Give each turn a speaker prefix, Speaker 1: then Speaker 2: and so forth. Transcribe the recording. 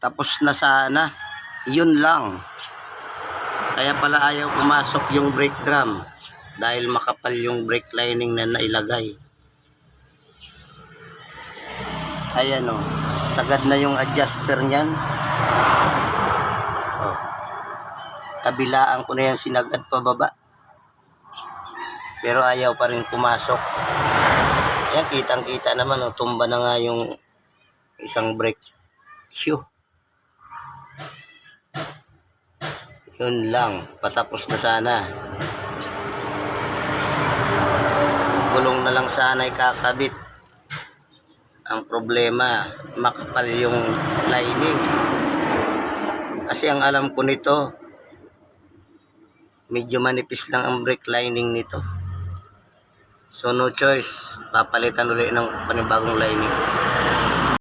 Speaker 1: Tapos na sana. Yun lang. Kaya pala ayaw pumasok yung brake drum. Dahil makapal yung brake lining na nailagay. Ayan o. Sagad na yung adjuster niyan. O. Kabilaan ko na yan sinagad pababa. Pero ayaw pa rin pumasok. Ayan, kitang-kita naman. O, tumba na nga yung isang brake shoe. Yun lang. Patapos na sana. Gulong na lang sana ikakabit. Ang problema, makapal yung lining. Kasi ang alam ko nito, medyo manipis lang ang brake lining nito. So no choice, papalitan ulit ng panibagong lining.